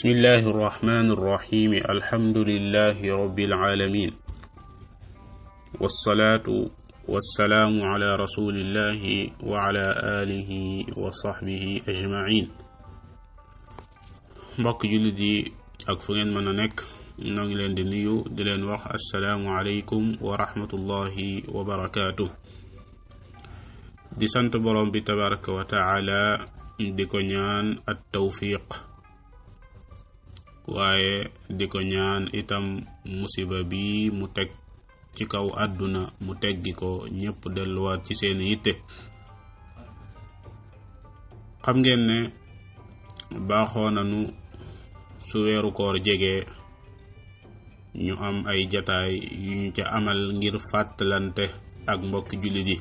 بسم الله الرحمن الرحيم الحمد لله رب العالمين والصلاة والسلام على رسول الله وعلى آله وصحبه أجمعين mbokk jullit yi ak fu ngeen mën a nekk ñoo ngi leen di nuyu di leen wax assalaamu aleykum wa rahmatullahi wa barakaatuh di sant borom bi tabaraka wa taala di ko ñaan at tawfiq waaye di ko ñaan itam musiba bi mu teg ci kaw àdduna mu teggi ko ñépp delluwaat ci seen yitte xam ngeen ne baaxoo nanu su weeru koor jege ñu am ay jataay yu ñu ca amal ngir fàttalante ak mbokki jullit yi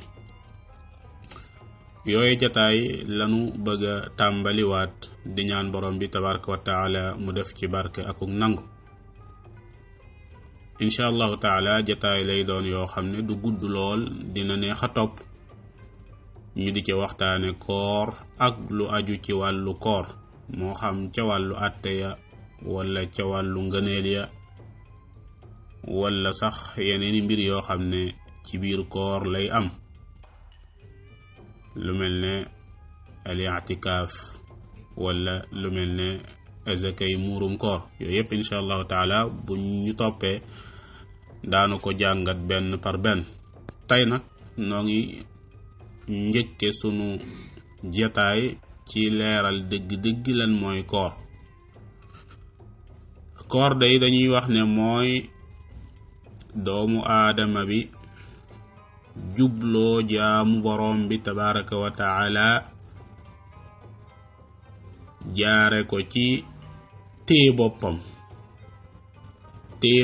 yooye jataay lanu bëgg a tàmbaliwaat di ñaan borom bi tabaraka wa taala mu def ci barke akuk nangu insha allahu taala jataay lay doon yoo xam ne du gudd lool dina neex a topp ñu di ci waxtaane koor ak lu aju ci wàllu koor moo xam ca wàllu àtte ya wala ca wàllu ngëneel ya wala sax yeneeni mbir yoo xam ne ci biir koor lay am lu mel ne al-i'tikaaf wala lu mel ne azakay muurum koor yooyu yëpp insha allahu taala bu ñu toppee daanu ko jàngat benn par benn tey nag noo ngi njëkke sunu jataay ci leeral dëgg-dëgg lan mooy koor koor day dañuy wax ne mooy doomu aadama bi jubloo jaamu borom bi tabaraka wa taala jaare ko ci téye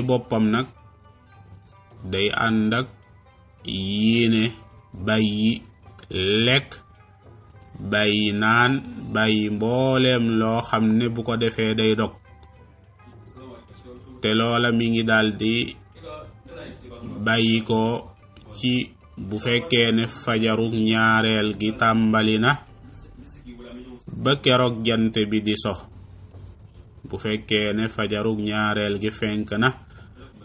boppam nag day ànd ak yéene bàyyi lekk bàyyi naan bàyyi mbooleem loo xam ne bu ko defee day dog te loola mi ngi daldi bàyyi ko ci bu fekkee ne fajarug ñaareel gi tàmbali na ba keroog jant bi di so bu fekkee ne fajarug ñaareel gi fenk na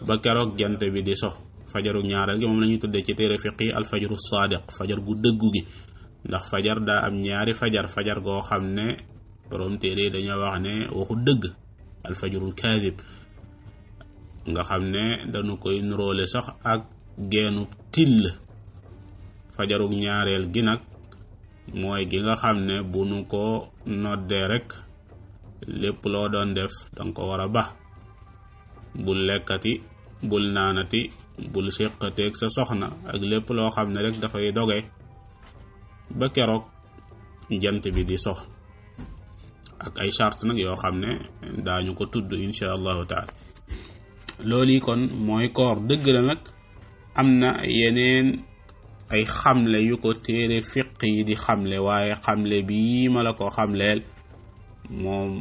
ba keroog jant bi di so fajarug ñaareel gi moom la ñuy tuddee ci téere fiqi al fajru sadiq fajar gu dëggu gi ndax fajar daa am ñaari fajar goo xam ne borom téere dañoo wax ne waxu dëgg al fajrul kaadib nga xam ne dañu koy nuróole sax ak geenu till fajarug ñaareel gi nag mooy gi nga xam ne bu nu ko noddee rek lépp loo doon def danga ko war a ba bul lekkati bul naanati bul séqateeg sa soxna ak lépp loo xam ne rek dafay doge ba keroog jant bi di sox ak ay charte nag yoo xam ne daañu ko tudd insha allahu taala loolu kon mooy koor dëgg la nag am na yeneen ay xamle yu ko téere fiq yi di xamle waaye xamle bii ma la ko xamleel moom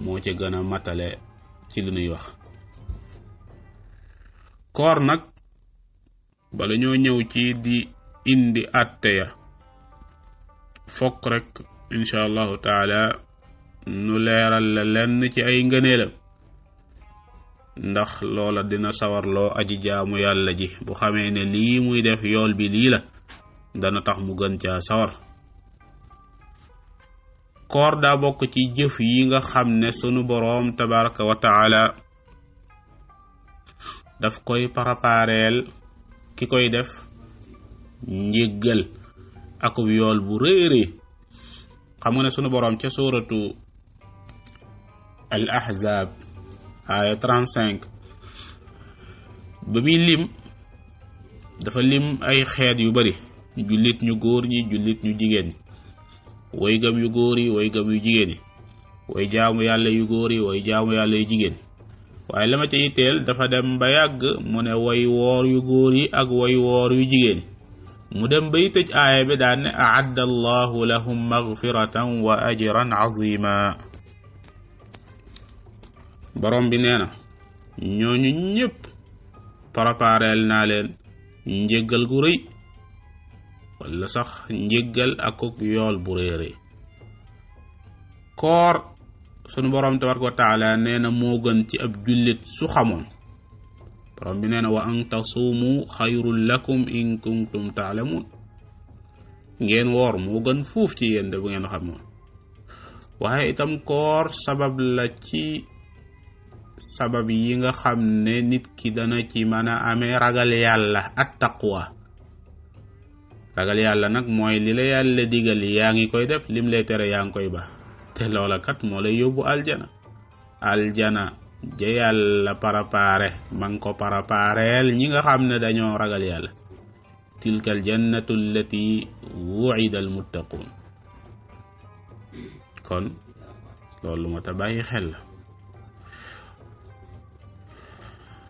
moo ci gën a matale ci li nuy wax koor nag bala ñoo ñëw ci di indi àtte ya fokk rek insha allahu taala nu leeral la lenn ci ay ngëneelam ndax loola dina sawarloo aji jaamu yàlla ji bu xamee ne lii muy def yool bi lii la dana tax mu gën caa sawar koor daa bokk ci jëf yi nga xam ne sunu boroom tabaraka wa taala daf koy parapareel ki koy def njéggal akub yool bu réere xam nga ne sunu boroom ca suuratu al ahzab aya 35 ba muy lim dafa lim ay xeet yu bari jullit ñu góor ñi jullit ñu jigéen ñi way gëm yu góor yi way gëm yu jigéen yi way jaamu yàlla yu góor yi way jaamu yàlla yu jigéen waaye la ma ca yitteel dafa dem ba yàgg mu ne way woor yu góor yi ak way woor yu jigéen mu dem bay tëj aaya bi daan ne a'adda allahu lahum maghfiratan wa ajran azima borom bi nee na ñooñu ñépp prépareel naa leen njéggal gu rëy wala sax njéggal ak yool bu réere koor sunu borom tabaraka wa taala neena moo gën ci ab jullit su xamoon borom bi neena wa an tasuumu xayrul lakum in kuntum taalamuun ngeen woor moo gën fuuf ci yéen de bu ngeen xamoon waaye itam koor sabab la ci sabab yi nga xam ne nit ki dana ci mën a amee ragal yàlla at taqwa ragal yàlla nag mooy li la yàlla digal yaa ngi koy def lim lay tere yaa ngi koy ba te loola kat moo lay yóbbu aljana ja yàlla parapare man ko parapareel ñi nga xam ne dañoo ragal yàlla tilka aljannatu allati wu'ida almuttaqun kon loolu moo ta bàyyi xel la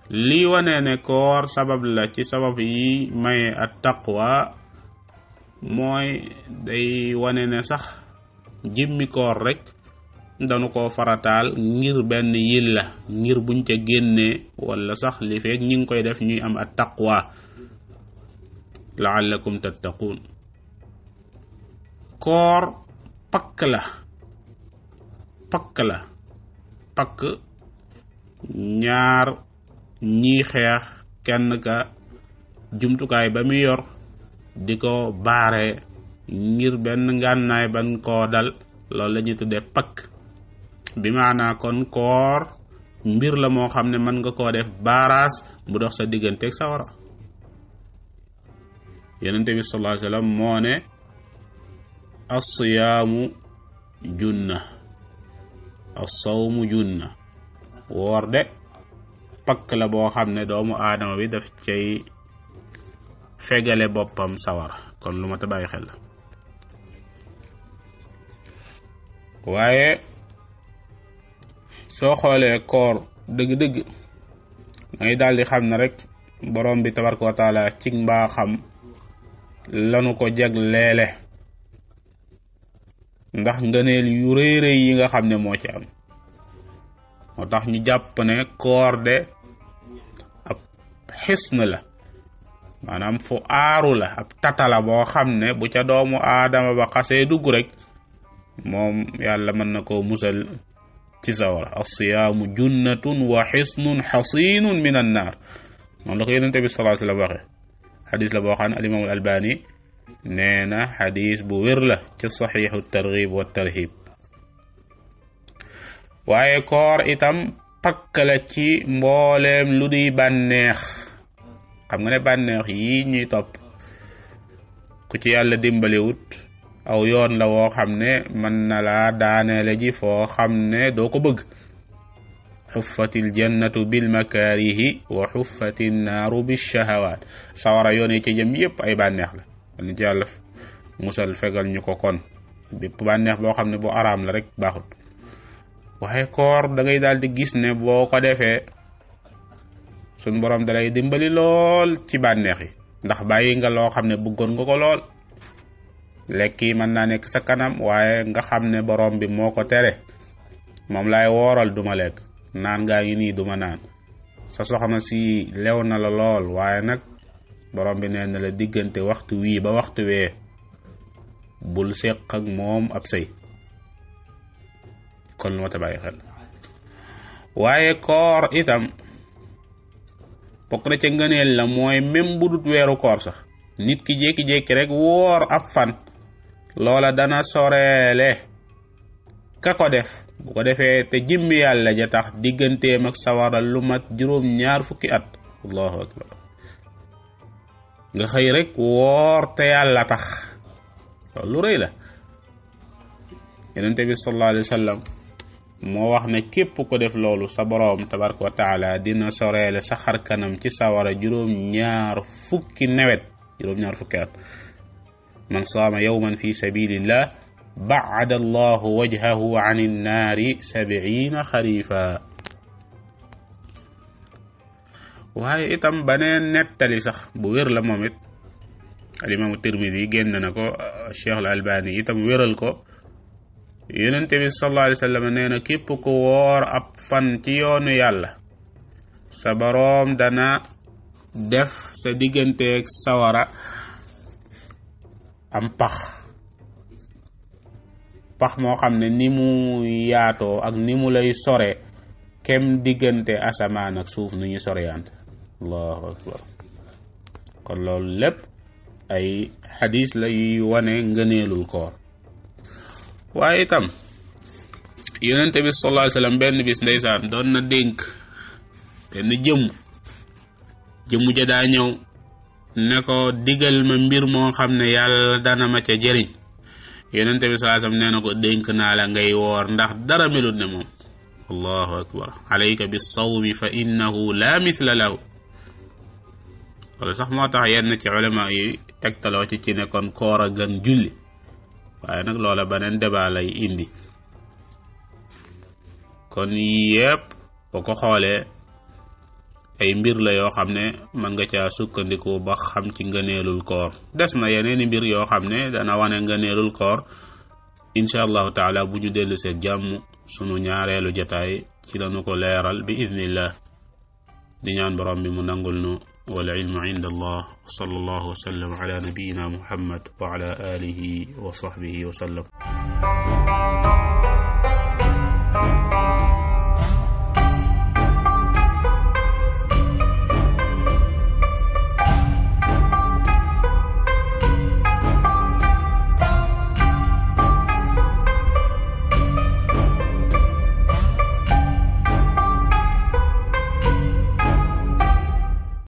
lii wane ne koor sabab la ci sabab yi maye at taqwa mooy day wane ne sax jimmi koor rek danu ko farataal ngir benn yilla ngir buñ ca génnee wala sax li feek ñi ngi koy def ñuy am at taqwa la'allakum tattaqun koor pakk ñaar ñi xeex kenn ka jumtukaay ba mi yor di ko baare ngir benn ngànnaay ban koo dal loolu la ñuy tuddee pakk bi maanaa kon koor mbir la moo xam ne mën nga koo def baaraas bu dox sa digganteeg sawara yonente bi sallallahu alayhi wasallam moo ne as-siyaamu junna as-sawmu junna woor de pakk la boo xam ne doomu aadama bi daf cay fegale boppam sawara kon lu ma ta bàyyi xel la waaye soo xoolee koor dëgg-dëgg ngay daldi xam ne rek borom bi tabaraka wa taala ci mbaaxam lanu ko jagleele ndax ngëneel yu rëy rëy yi nga xam ne moo ci am moo tax ñu jàpp ne koor de ab xisn la maanaam fu aaru la ab tatala boo xam ne bu ca doomu aadama ba xasee dugg rek moom yàlla mën na koo musal ci sawara as-siyaamu junnatun wa xisnun xasinun min an naar noonu la ko yonente bi sallallahu alayhi wa sallam waxe xadis la boo xam ne al imam al albani nee na xadis bu wér la ci saxiixu targhib wa tarhib waaye koor itam pakk la ci mbooleem lu di bànneex xam nga ne bànneex yi ñuy topp ku ci yàlla dimbaliwut aw yoon la woo xam ne mën na laa daaneele ji foo xam ne doo ko bëgg xuffatil jannatu bil makaarihi wa xuffatin naaru bis shahawaat sawara yoon yi ci jëm yépp ay bànneex la ni ci yàlla musal fegal ñu ko kon bépp bànneex boo xam ne bu araam la rek baaxut waaye koor da ngay daal di gis ne boo ko defee suñ borom da lay dimbali lool ci bànneex yi ndax bàyyi nga loo xam ne bëggoon nga ko lool lekk yi mën naa nekk sa kanam waaye nga xam ne borom bi moo ko tere moom laay wooral duma lekk naan ngaa ngi nii duma naan sa soxna si lew na la lool waaye nag borom bi nee na la diggante waxtu wii ba waxtu wee bul seq ak moom ab sëy kon lu ma ta bàyyi xel waaye koor itam bokk na ca ngëneel la mooy même bu dut weeru koor sax nit ki jékki-jékki rek woor ab fan loola dana soreele ka ko def bu ko defee te jëmmi yàlla ja tax digganteem ak sawara lu mat juróom-ñaar fukki at allahu akbar nga xëy rek woor te yàlla tax loolu lu rëy la yonente bi sallallahu alayhi wa sallam moo wax ne képp ko def loolu sa boroom tabaraka wa taala dina soreele sa xar kanam ci sawara juróom-ñaar fukki nawet juróom-ñaar fukki at man saama yawman fi sabilillah ba'ada allahu wajhahu an innaari 70 xarifa waaye itam baneen nettali sax bu wér la moom it al imaamu Tirmidi génn na ko Cheikh al Albani itam wéral ko yonente bi sallallahu alayhi wa sallam nee na képp ku woor ab fan ci yoonu yàlla sa boroom dana def sa digganteeg sawara am pax pax moo xam ne ni mu yaatoo ak ni mu lay sore kem diggante asamaan ak suuf nu ñu soreyante. allahu akbar. kon loolu lépp ay xadis la yuy wane ngëneelul koor. waaye itam yonente bi sallallahu alayhi wasallam benn bis ndeysaan doon na dénk benn jëmm ja daa ñëw ne ko digal ma mbir moo xam ne yàlla dana ma ca jëriñ. yonente bi sallallahu alayhi wasallam nee na ko dénk naa la ngay woor ndax dara melut ne moom. allahu akbar. alayka bis sawmi fa innahu la mithla lahu. wala sax moo tax yenn ci ulama yi tegtaloo ci ne kon koor a gën julli, waaye nag loola beneen débat lay indi. kon yépp boo ko xoolee ay mbir la yoo xam ne mën nga caa sukkandiku ba xam ci ngëneelul koor. des na yeneeni mbir yoo xam ne dana wane ngëneelul koor. insha allahu taala bu ñu dellu seeg jàmm sunu ñaareelu jotaay ci lañu ko leeral bi idnillah. di ñaan borom bi mu nangul nu. wal ilmu inda allah. sallallahu wa sallam ala nabiyyina muhammad wa ala alihi wa sahbihi wa sallam.